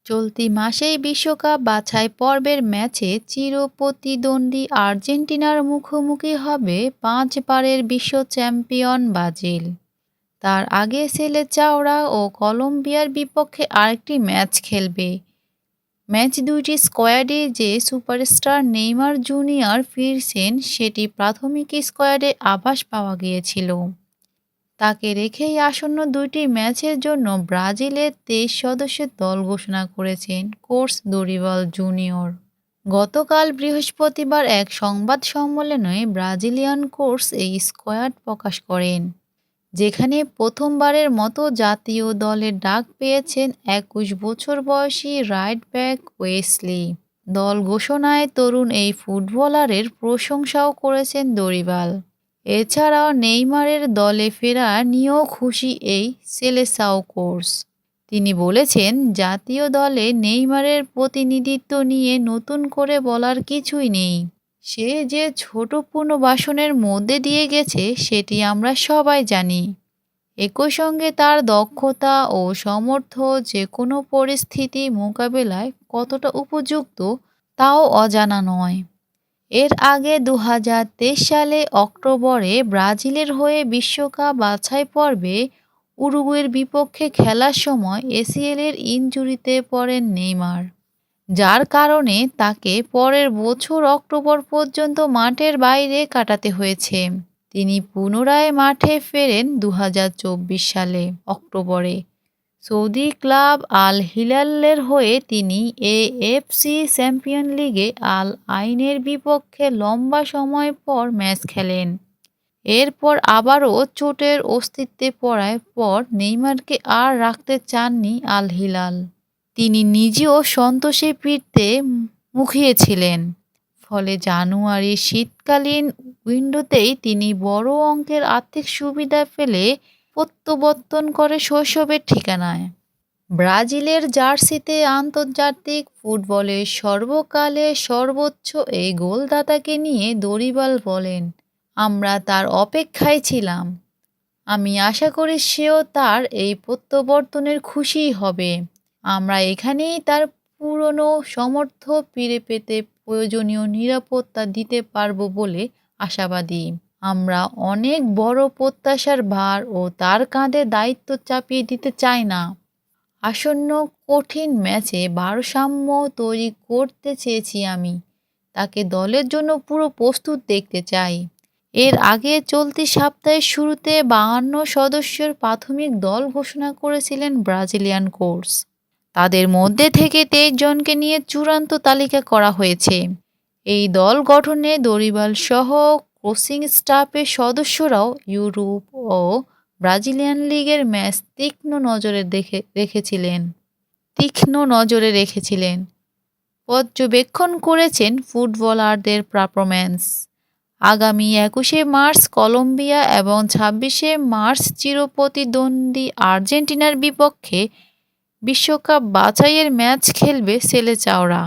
চলতি মাসেই বিশ্বকাপ বাছাই পর্বের ম্যাচে চিরপ্রতিদ্বন্দ্বী আর্জেন্টিনার মুখোমুখি হবে ৫ বারের বিশ্ব চ্যাম্পিয়ন ব্রাজিল। তার আগে সেলেচাওরা ও কলম্বিয়ার বিপক্ষে আরেকটি ম্যাচ খেলবে। ম্যাচ দুইটি স্কোয়াডে যে সুপারস্টার নেইমার জুনিয়র ফিরছেন সেটি প্রাথমিক স্কোয়াডে আভাস পাওয়া গিয়েছিল। তাকে রেখেই আসন্ন দুইটি ম্যাচের জন্য ব্রাজিলের ২৩ সদস্যের দল ঘোষণা করেছেন কোচ দরিবাল জুনিয়র। গতকাল বৃহস্পতিবার এক সংবাদ সম্মেলনে ব্রাজিলিয়ান কোচ এই স্কোয়াড প্রকাশ করেন, যেখানে প্রথমবারের মতো জাতীয় দলের ডাক পেয়েছেন ২১ বছর বয়সী রাইট ব্যাক ওয়েসলি। দল ঘোষণায় তরুণ এই ফুটবলারের প্রশংসাও করেছেন দরিবাল। এছাড়াও নেইমারের দলে ফেরা নিয়েও খুশি এই সেলেসাও কোচ। তিনি বলেছেন, জাতীয় দলে নেইমারের প্রতিনিধিত্ব নিয়ে নতুন করে বলার কিছুই নেই। সে যে ছোট পুনর্বাসনের মধ্যে দিয়ে গেছে সেটি আমরা সবাই জানি। একই সঙ্গে তার দক্ষতা ও সামর্থ্য যে কোনো পরিস্থিতি মোকাবেলায় কতটা উপযুক্ত তাও অজানা নয়। এর আগে ২০২৩ সালে অক্টোবরে ব্রাজিলের হয়ে বিশ্বকাপ বাছাই পর্বে উরুগুয়ের বিপক্ষে খেলার সময় এসিএলের ইনজুরিতে পড়েন নেইমার, যার কারণে তাকে পরের বছর অক্টোবর পর্যন্ত মাঠের বাইরে কাটাতে হয়েছে। তিনি পুনরায় মাঠে ফেরেন ২০২৪ সালে অক্টোবরে। সৌদি ক্লাব আল হিলালের হয়ে তিনি এএফসি চ্যাম্পিয়ন লিগে আল আইনের বিপক্ষে লম্বা সময় পর ম্যাচ খেলেন। এরপর আবারও চোটের অস্তিত্বে পড়ার পর নেইমারকে আর রাখতে চাননি আল হিলাল। তিনি নিজেও সন্তোষে ফিরতে মুখিয়েছিলেন। ফলে জানুয়ারির শীতকালীন উইন্ডোতেই তিনি বড় অঙ্কের আর্থিক সুবিধা পেলে প্রত্যাবর্তন করে শৈশবের ঠিকানায়। ব্রাজিলের জার্সিতে আন্তর্জাতিক ফুটবলের সর্বকালের সর্বোচ্চ এই গোলদাতাকে নিয়ে দরিবাল বলেন, আমরা তার অপেক্ষায় ছিলাম। আমি আশা করি সেও তার এই প্রত্যাবর্তনের খুশিই হবে। আমরা এখানেই তার পুরনো সামর্থ্য ফিরে পেতে প্রয়োজনীয় নিরাপত্তা দিতে পারব বলে আশাবাদী। আমরা অনেক বড় প্রত্যাশার ভার ও তার কাঁধে দায়িত্ব চাপিয়ে দিতে চাই না। আসন্ন কঠিন ম্যাচে ভারসাম্য তৈরি করতে চেয়েছি আমি। তাকে দলের জন্য পুরো প্রস্তুত দেখতে চাই। এর আগে চলতি সপ্তাহের শুরুতে ৫২ সদস্যের প্রাথমিক দল ঘোষণা করেছিলেন ব্রাজিলিয়ান কোচ। তাদের মধ্যে থেকে ২৩ জনকে নিয়ে চূড়ান্ত তালিকা করা হয়েছে। এই দল গঠনে দরিবাল সহ কোচিং স্টাফের সদস্যরাও ইউরোপ ও ব্রাজিলিয়ান লিগের ম্যাচ তীক্ষ্ণ নজরে রেখেছিলেন। পর্যবেক্ষণ করেছেন ফুটবলারদের পারফরম্যান্স। আগামী ২১শে মার্চ কলম্বিয়া এবং ২৬শে মার্চ চিরপ্রতিদ্বন্দ্বী আর্জেন্টিনার বিপক্ষে বিশ্বকাপ বাছাইয়ের ম্যাচ খেলবে সেলেচাওরা।